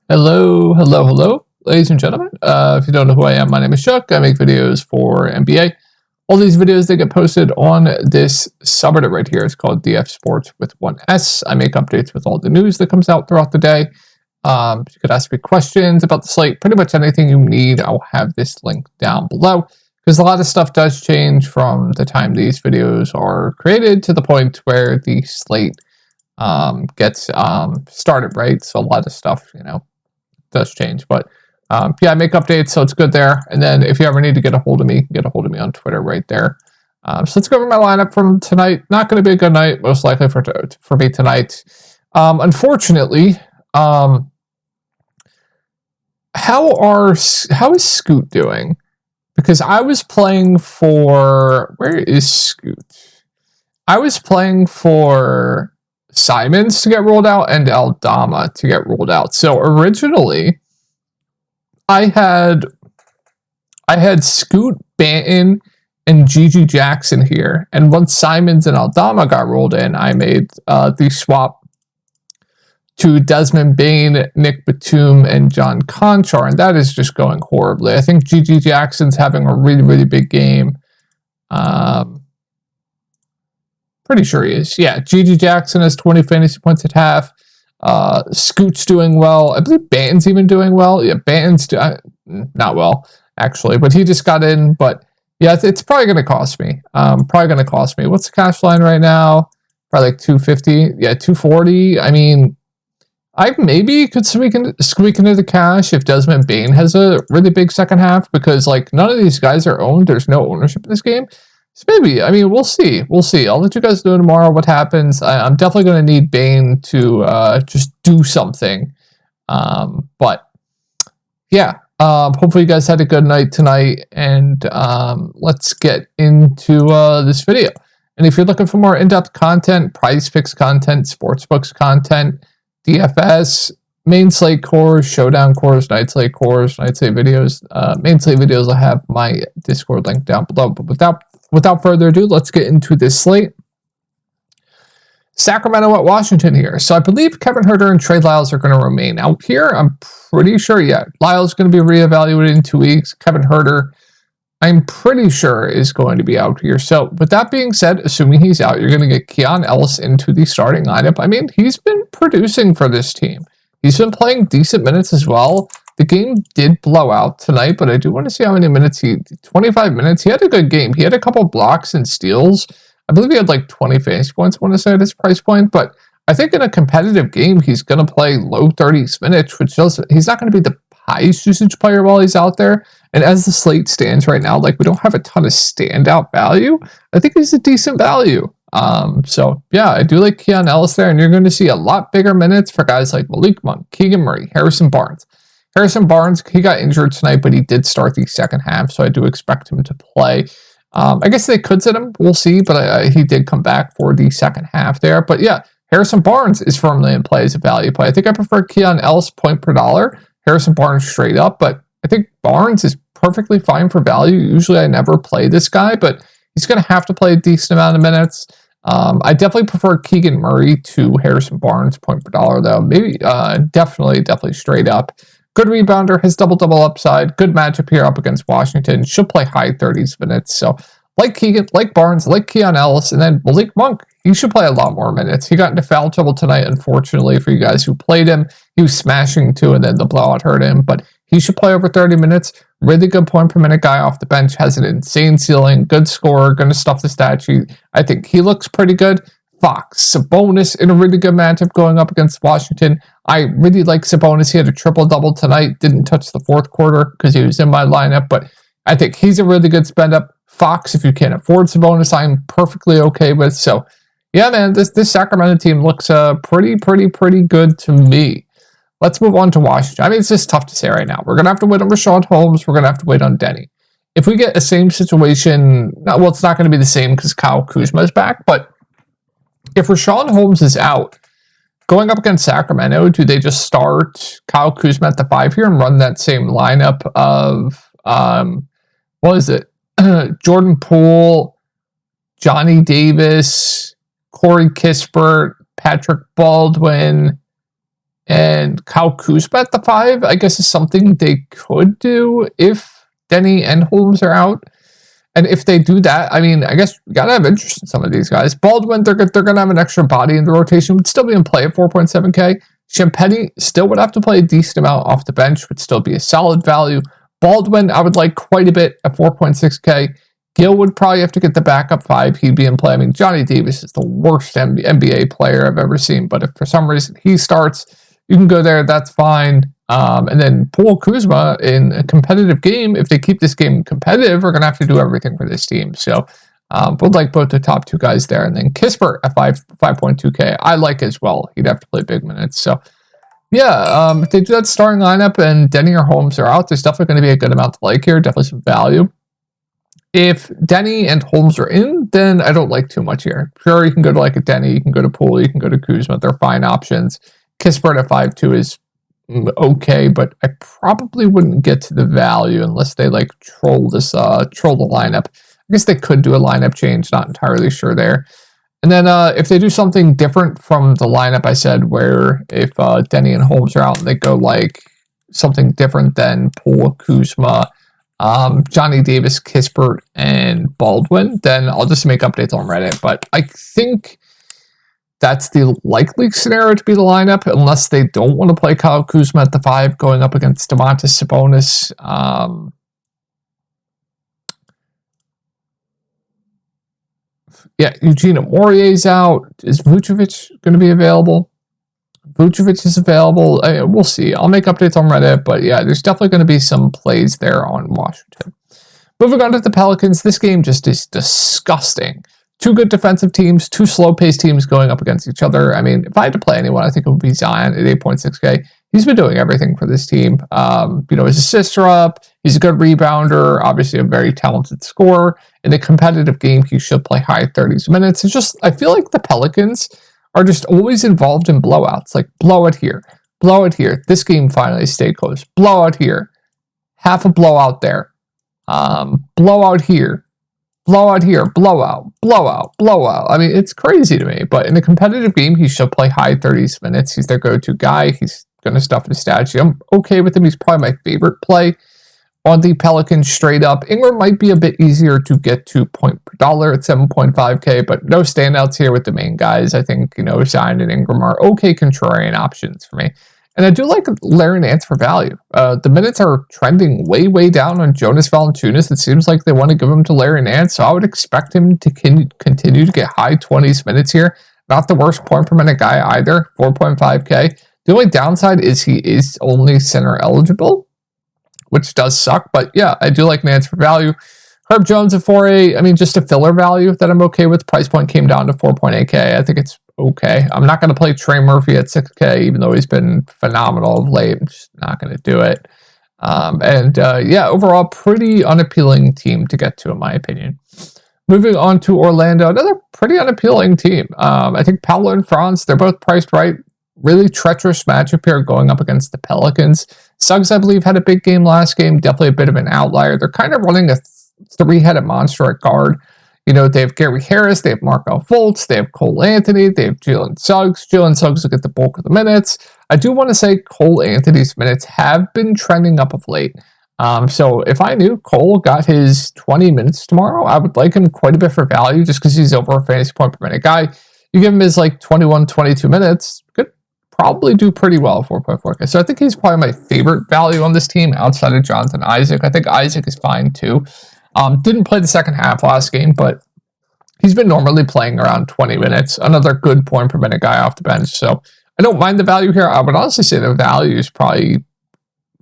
Hello, hello, hello, ladies and gentlemen. If you don't know who I am, my name is Chuck. I make videos for NBA. All these videos, they get posted on this subreddit right here. It's called DF Sports with 1S. I make updates with all the news that comes out throughout the day. You could ask me questions about the slate, pretty much anything you need. I'll have this link down below because a lot of stuff does change from the time these videos are created to the point where the slate gets started, right? So a lot of stuff, does change, but yeah, I make updates, so it's good there. And then if you ever need to get a hold of me, you can get a hold of me on Twitter right there. So let's go over my lineup from tonight. Not going to be a good night, most likely for me tonight. Unfortunately, how is Scoot doing? Because I was playing for, where is Scoot? I was playing for Simons to get rolled out and Aldama to get rolled out. So originally, I had Scoot, Banton, and Gigi Jackson here. And once Simons and Aldama got rolled in, I made the swap to Desmond Bane, Nick Batum, and John Conchar, and that is just going horribly. I think Gigi Jackson's having a really, really big game. Pretty sure he is. Yeah, Gigi Jackson has 20 fantasy points at half. Scoot's doing well. I believe Banton's even doing well. Yeah, Banton's not well, actually, but he just got in. But yeah, it's probably going to cost me. What's the cash line right now? Probably like 250. Yeah, 240. I mean, I maybe could squeak into the cash if Desmond Bane has a really big second half, because like none of these guys are owned. There's no ownership in this game. So maybe, I mean, we'll see. I'll let you guys know tomorrow what happens. I'm definitely going to need Bane to just do something. But yeah, hopefully you guys had a good night tonight, and let's get into this video. And if you're looking for more in-depth content, prize picks content, sportsbooks content, DFS, main slate cores, showdown cores, night slate cores, night slate videos, main slate videos, I have my Discord link down below. But without further ado, let's get into this slate. Sacramento at Washington here. So I believe Kevin Huerter and Trey Lyles are going to remain out here. I'm pretty sure, yeah. Lyles is going to be reevaluated in 2 weeks. Kevin Huerter, I'm pretty sure, is going to be out here. So with that being said, assuming he's out, you're going to get Keon Ellis into the starting lineup. I mean, he's been producing for this team. He's been playing decent minutes as well. The game did blow out tonight, but I do want to see how many minutes 25 minutes. He had a good game. He had a couple blocks and steals. I believe he had like 20 fantasy points, I want to say, at his price point. But I think in a competitive game, he's going to play low 30s minutes, which he's not going to be the highest usage player while he's out there. And as the slate stands right now, like we don't have a ton of standout value. I think he's a decent value. So yeah, I do like Keon Ellis there, and you're going to see a lot bigger minutes for guys like Malik Monk, Keegan Murray, Harrison Barnes. Harrison Barnes, he got injured tonight, but he did start the second half, so I do expect him to play. I guess they could sit him, we'll see, but he did come back for the second half there. But yeah, Harrison Barnes is firmly in play as a value play. I think I prefer Keon Ellis point per dollar, Harrison Barnes straight up, but I think Barnes is perfectly fine for value. Usually I never play this guy, but he's going to have to play a decent amount of minutes. I definitely prefer Keegan Murray to Harrison Barnes point per dollar, though. Maybe definitely straight up. Good rebounder, has double-double upside. Good matchup here up against Washington. Should play high 30s minutes. So like Keegan, like Barnes, like Keon Ellis, and then Malik Monk, he should play a lot more minutes. He got into foul trouble tonight, unfortunately, for you guys who played him. He was smashing too, and then the blowout hurt him. But he should play over 30 minutes. Really good point per minute guy off the bench. Has an insane ceiling. Good scorer. Going to stuff the stat sheet. I think he looks pretty good. Fox, Sabonis in a really good matchup going up against Washington. I really like Sabonis. He had a triple-double tonight. Didn't touch the fourth quarter because he was in my lineup, but I think he's a really good spend-up. Fox, if you can't afford Sabonis, I'm perfectly okay with. So, yeah, man, this Sacramento team looks pretty good to me. Let's move on to Washington. I mean, it's just tough to say right now. We're going to have to wait on Rashawn Holmes. We're going to have to wait on Denny. If we get the same situation, well, it's not going to be the same because Kyle Kuzma is back, but if Rashawn Holmes is out, going up against Sacramento, do they just start Kyle Kuzma at the 5 here and run that same lineup of, Jordan Poole, Johnny Davis, Corey Kispert, Patrick Baldwin, And Kyle Kuzma at the 5, I guess, is something they could do if Denny and Holmes are out. And if they do that, I mean, I guess you gotta have interest in some of these guys. Baldwin, they're gonna have an extra body in the rotation, would still be in play at 4.7K. Champagny still would have to play a decent amount off the bench, would still be a solid value. Baldwin, I would like quite a bit at 4.6K. Gill would probably have to get the backup 5. He'd be in play. I mean, Johnny Davis is the worst NBA player I've ever seen, but if for some reason he starts, you can go there. That's fine. And then Paul Kuzma in a competitive game, if they keep this game competitive, we're going to have to do everything for this team. So would like both the top 2 guys there. And then Kispert at 5.2K, I like as well. He'd have to play big minutes. So yeah, if they do that starting lineup and Denny or Holmes are out, there's definitely going to be a good amount to like here. Definitely some value. If Denny and Holmes are in, then I don't like too much here. Sure, you can go to like a Denny, you can go to Poole, you can go to Kuzma. They're fine options. Kispert at 5.2 is okay, but I probably wouldn't get to the value unless they like troll the lineup. I guess they could do a lineup change, not entirely sure there. And then if they do something different from the lineup I said, where if Denny and Holmes are out and they go like something different than Poole, Kuzma, Johnny Davis, Kispert, and Baldwin, then I'll just make updates on Reddit. But I think that's the likely scenario to be the lineup, unless they don't want to play Kyle Kuzma at the 5 going up against Domantas Sabonis. Yeah, Eugene Aurier's out. Is Vucevic going to be available? Vucevic is available. We'll see. I'll make updates on Reddit, but yeah, there's definitely going to be some plays there on Washington. Moving on to the Pelicans, this game just is disgusting. 2 good defensive teams, 2 slow-paced teams going up against each other. I mean, if I had to play anyone, I think it would be Zion at 8.6K. He's been doing everything for this team. His assists are up. He's a good rebounder, obviously a very talented scorer. In a competitive game, he should play high 30s minutes. It's just, I feel like the Pelicans are just always involved in blowouts. Like, blow it here. Blow it here. This game finally stayed close. Blowout here. Half a blowout there. Blowout here. Blowout here. Blowout. Blowout. Blowout. I mean, it's crazy to me. But in a competitive game, he should play high 30s minutes. He's their go-to guy. He's going to stuff his stat sheet. I'm okay with him. He's probably my favorite play on the Pelicans straight up. Ingram might be a bit easier to get to point per dollar at 7.5K, but no standouts here with the main guys. I think, Zion and Ingram are okay contrarian options for me. And I do like Larry Nance for value. The minutes are trending way, way down on Jonas Valanciunas. It seems like they want to give him to Larry Nance, so I would expect him to continue to get high 20s minutes here. Not the worst point per minute guy either, 4.5K. The only downside is he is only center eligible, which does suck. But yeah, I do like Nance for value. Herb Jones at 4A, I mean, just a filler value that I'm okay with. Price point came down to 4.8K. I think it's okay. I'm not going to play Trey Murphy at 6K, even though he's been phenomenal of late. I'm just not going to do it. Overall, pretty unappealing team to get to, in my opinion. Moving on to Orlando, another pretty unappealing team. I think Paolo and Franz, they're both priced right. Really treacherous matchup here going up against the Pelicans. Suggs, I believe, had a big game last game. Definitely a bit of an outlier. They're kind of running a 3-headed monster at guard. They have Gary Harris, they have Markelle Fultz, they have Cole Anthony, they have Jalen Suggs. Jalen Suggs will get the bulk of the minutes. I do want to say Cole Anthony's minutes have been trending up of late. So if I knew Cole got his 20 minutes tomorrow, I would like him quite a bit for value just because he's over a fantasy point per minute guy. You give him his 21, 22 minutes, could probably do pretty well, 4.4K. So I think he's probably my favorite value on this team outside of Jonathan Isaac. I think Isaac is fine too. Didn't play the second half last game, but he's been normally playing around 20 minutes. Another good point per minute guy off the bench. So I don't mind the value here. I would honestly say the value is probably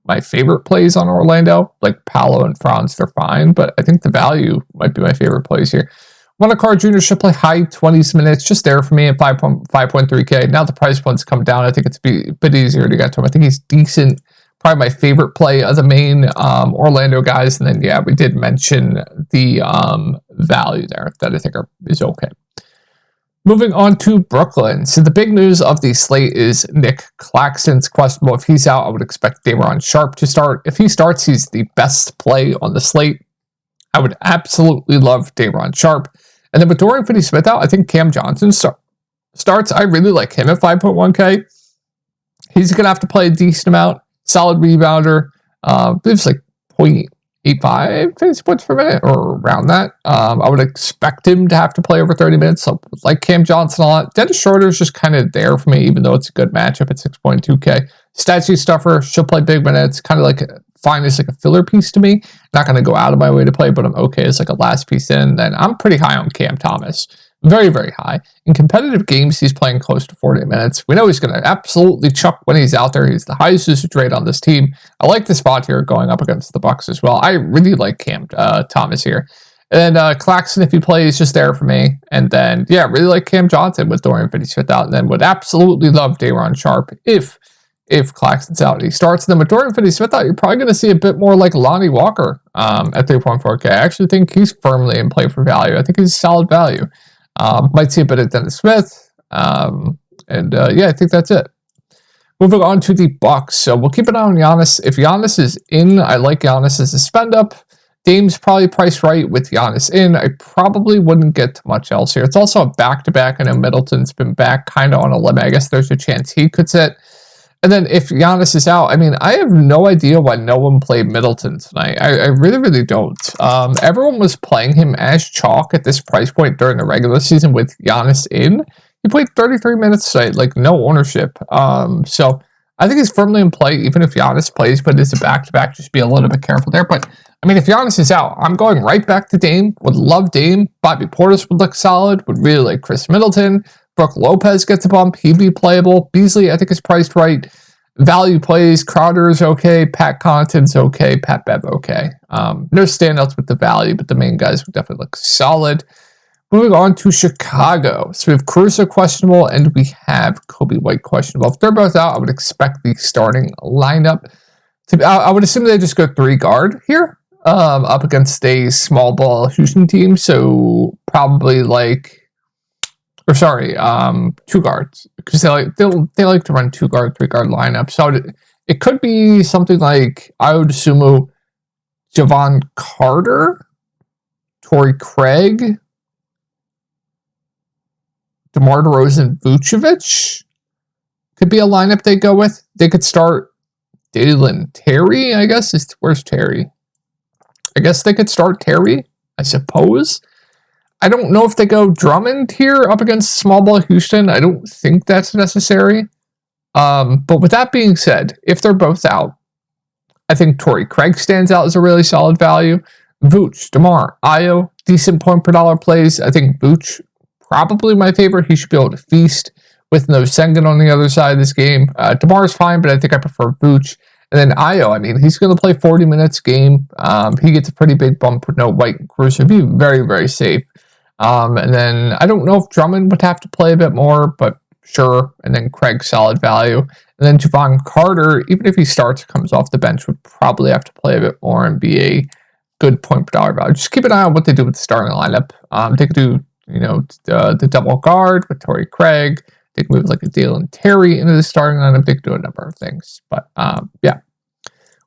my favorite plays on Orlando. Like Paolo and Franz, they're fine, but I think the value might be my favorite plays here. Wendell Jr. should play high 20s minutes, just there for me at 5.3K. Now the price points come down. I think it's a bit easier to get to him. I think he's decent. Probably my favorite play of the main Orlando guys. And then, yeah, we did mention the value there that I think is okay. Moving on to Brooklyn. So the big news of the slate is Nick Claxton's questionable. If he's out, I would expect Day'Ron Sharpe to start. If he starts, he's the best play on the slate. I would absolutely love Day'Ron Sharpe. And then with Dorian Finney-Smith out, I think Cam Johnson starts. I really like him at 5.1K. He's going to have to play a decent amount. Solid rebounder. I believe it's like 0.85 fantasy points per minute or around that. I would expect him to have to play over 30 minutes. So like Cam Johnson a lot. Dennis Schroeder is just kind of there for me, even though it's a good matchup at 6.2K. Statue stuffer, she'll play big minutes. Kind of like fine as like a filler piece to me. Not going to go out of my way to play, but I'm okay as like a last piece in. Then I'm pretty high on Cam Thomas. Very, very high. In competitive games, he's playing close to 40 minutes. We know he's going to absolutely chuck when he's out there. He's the highest usage rate on this team. I like the spot here going up against the Bucks as well. I really like Cam Thomas here. And Claxton, if he plays, just there for me. And then, yeah, really like Cam Johnson with Dorian Finney-Smith out. And then would absolutely love Day'Ron Sharpe if Claxton's out. He starts. And then with Dorian Finney-Smith out, you're probably going to see a bit more like Lonnie Walker at 3.4K. I actually think he's firmly in play for value. I think he's solid value. Might see a bit of Dennis Smith. Yeah, I think that's it. Moving on to the Bucks. So we'll keep an eye on Giannis. If Giannis is in, I like Giannis as a spend up. Dame's probably priced right with Giannis in. I probably wouldn't get to much else here. It's also a back-to-back. I know Middleton's been back kind of on a limb. I guess there's a chance he could sit. And then if Giannis is out, I mean, I have no idea why no one played Middleton tonight. I really, really don't. Everyone was playing him as chalk at this price point during the regular season with Giannis in. He played 33 minutes tonight, like no ownership. So I think he's firmly in play, even if Giannis plays, but it's a back-to-back. Just be a little bit careful there. But, I mean, if Giannis is out, I'm going right back to Dame. Would love Dame. Bobby Portis would look solid. Would really like Chris Middleton. Brooke Lopez gets a bump. He'd be playable. Beasley, I think, is priced right. Value plays. Crowder is okay. Pat Connaughton's okay. Pat Bev okay. No standouts with the value, but the main guys would definitely look solid. Moving on to Chicago. So we have Caruso questionable, and we have Kobe White questionable. If they're both out, I would expect the starting lineup to. I would assume they just go 3 guard here, up against a small ball Houston team. So probably like. Or sorry, 2 guards, because they like to run 2 guard, 3 guard lineup. So it could be something like I would assume Javon Carter, Torrey Craig, DeMar DeRozan, Vucevic could be a lineup they go with. They could start Dalen Terry, I guess. Where's Terry? I guess they could start Terry, I suppose. I don't know if they go Drummond here up against small ball Houston. I don't think that's necessary. But with that being said, if they're both out, I think Torrey Craig stands out as a really solid value. Vooch, DeMar, Ayo, decent point per dollar plays. I think Vooch, probably my favorite. He should be able to feast with no Sengun on the other side of this game. DeMar is fine, but I think I prefer Vooch. And then Ayo, I mean, he's going to play 40 minutes game. He gets a pretty big bump with no White and Caruso. Be very, very safe. And then I don't know if Drummond would have to play a bit more, but sure. And then Craig, solid value. And then Javon Carter, even if he starts, comes off the bench, would probably have to play a bit more and be a good point per dollar value. Just keep an eye on what they do with the starting lineup. They could do, the double guard with Torrey Craig. They could move like a Dalen Terry into the starting lineup. They could do a number of things. But yeah,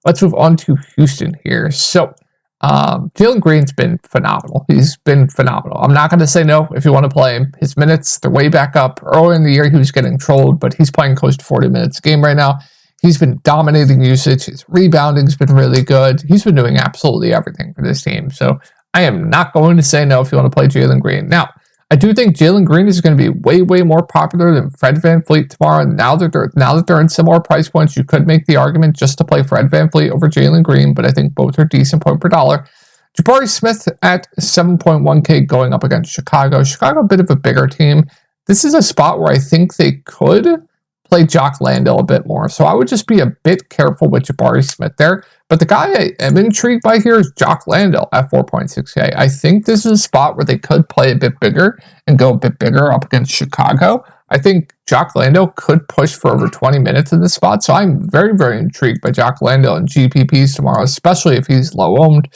let's move on to Houston here. So Jalen Green's been phenomenal. He's been phenomenal. I'm not going to say no if you want to play him. His minutes, they're way back up. Earlier in the year, he was getting trolled, but he's playing close to 40 minutes a game right now. He's been dominating usage. His rebounding's been really good. He's been doing absolutely everything for this team. So I am not going to say no if you want to play Jalen Green. Now, I do think Jalen Green is going to be way, way more popular than Fred VanVleet tomorrow. Now that they're in similar price points, you could make the argument just to play Fred VanVleet over Jalen Green, but I think both are decent point per dollar. Jabari Smith at 7.1K going up against Chicago. Chicago, a bit of a bigger team. This is a spot where I think they could play Jock Landale a bit more. So I would just be a bit careful with Jabari Smith there. But the guy I am intrigued by here is Jock Landale at 4.6K. I think this is a spot where they could play a bit bigger and go a bit bigger up against Chicago. I think Jock Landale could push for over 20 minutes in this spot. So I'm very, very intrigued by Jock Landale and GPPs tomorrow, especially if he's low owned.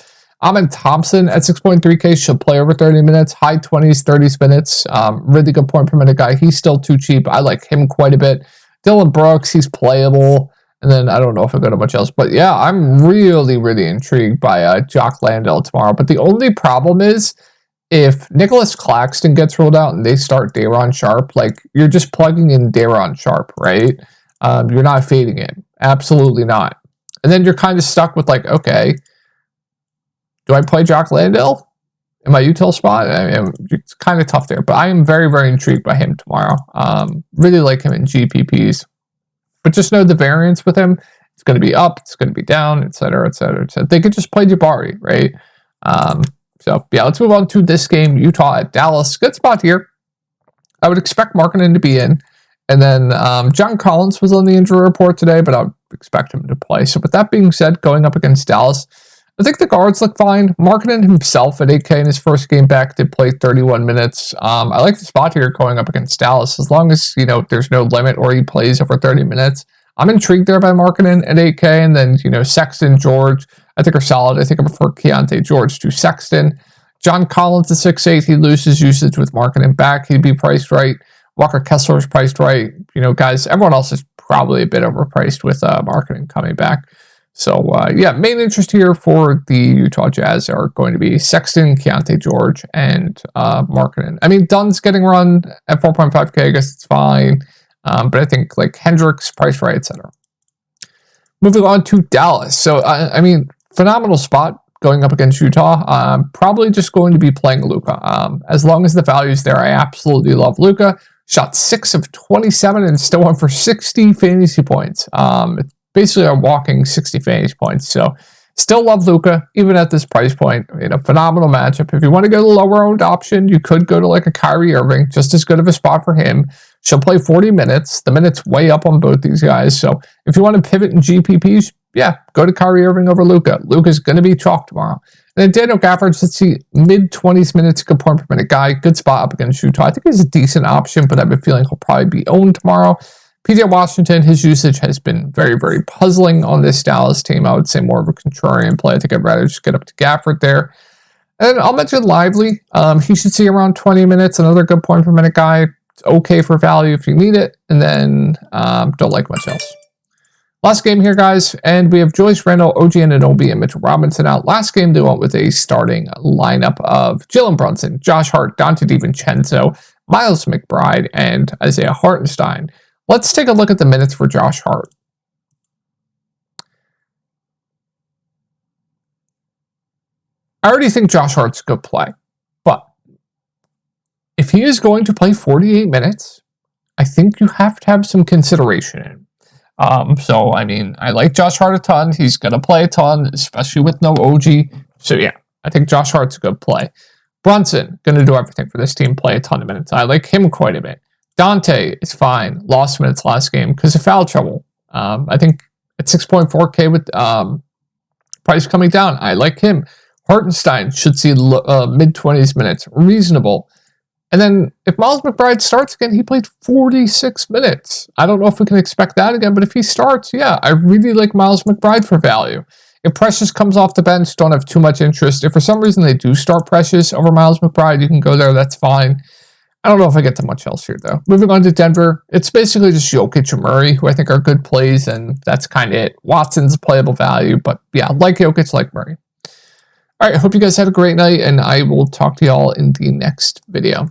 Amen Thompson at 6.3K should play over 30 minutes, high 20s, 30s minutes. Really good point per minute guy. He's still too cheap. I like him quite a bit. Dylan Brooks, he's playable. And then I don't know if I go to much else. But yeah, I'm really, really intrigued by Jock Landale tomorrow. But the only problem is if Nicholas Claxton gets ruled out and they start Day'Ron Sharpe, like you're just plugging in Day'Ron Sharpe, right? You're not fading him. Absolutely not. And then you're kind of stuck with like, okay, do I play Jock Landale in my util spot? I mean, it's kind of tough there, but I am very, very intrigued by him tomorrow. Really like him in GPPs, but just know the variance with him. It's going to be up, it's going to be down, et cetera, et cetera, et cetera. They could just play Jabari, right? So yeah, let's move on to this game, Utah at Dallas. Good spot here. I would expect Markkanen to be in. And then John Collins was on the injury report today, but I would expect him to play. So with that being said, going up against Dallas, I think the guards look fine. Markkanen himself at 8K in his first game back did play 31 minutes. I like the spot here going up against Dallas, as long as, you know, there's no limit or he plays over 30 minutes. I'm intrigued there by Markkanen at 8K, and then, you know, Sexton, George, I think are solid. I think I prefer Keontae George to Sexton. John Collins at 6'8", he loses usage with Markkanen back. He'd be priced right. Walker Kessler is priced right. You know, guys, everyone else is probably a bit overpriced with Markkanen coming back. So, yeah, main interest here for the Utah Jazz are going to be Sexton, Keontae George, and Markkanen. I mean, Dunn's getting run at 4.5K. I guess it's fine. But I think, like, Hendricks, price right, etc. Moving on to Dallas. So, I mean, phenomenal spot going up against Utah. Probably just going to be playing Luka. As long as the value's there, I absolutely love Luka. Shot 6 of 27 and still went for 60 fantasy points. It's basically a walking 60 fantasy points. So still love Luka, even at this price point. You know, phenomenal matchup. If you want to go to the lower owned option, you could go to like a Kyrie Irving, just as good of a spot for him. She'll play 40 minutes. The minutes way up on both these guys. So if you want to pivot in GPPs, yeah, go to Kyrie Irving over Luka. Luka's going to be chalk tomorrow. And then Daniel Gafford, let's see, mid-20s minutes, good point per minute guy. Good spot up against Utah. I think he's a decent option, but I have a feeling he'll probably be owned tomorrow. PJ Washington, his usage has been very, very puzzling on this Dallas team. I would say more of a contrarian play. I think I'd rather just get up to Gafford there. And I'll mention Lively. He should see around 20 minutes. Another good point per minute guy. It's okay for value if you need it. And then don't like much else. Last game here, guys, and we have Joyce Randle, OG Anunoby, and Mitchell Robinson out. Last game, they went with a starting lineup of Jalen Brunson, Josh Hart, Dante DiVincenzo, Miles McBride, and Isaiah Hartenstein. Let's take a look at the minutes for Josh Hart. I already think Josh Hart's a good play, but if he is going to play 48 minutes, I think you have to have some consideration in him. So, I mean, I like Josh Hart a ton. He's going to play a ton, especially with no OG. So, yeah, I think Josh Hart's a good play. Brunson, going to do everything for this team, play a ton of minutes. I like him quite a bit. Dante is fine. Lost minutes last game because of foul trouble. I think at 6.4K with price coming down, I like him. Hartenstein should see mid-20s minutes. Reasonable. And then if Miles McBride starts again, he played 46 minutes. I don't know if we can expect that again, but if he starts, yeah, I really like Miles McBride for value. If Precious comes off the bench, don't have too much interest. If for some reason they do start Precious over Miles McBride, you can go there, that's fine. I don't know if I get to much else here, though. Moving on to Denver, it's basically just Jokic and Murray, who I think are good plays, and that's kind of it. Watson's playable value, but yeah, like Jokic, like Murray. All right, I hope you guys had a great night, and I will talk to y'all in the next video.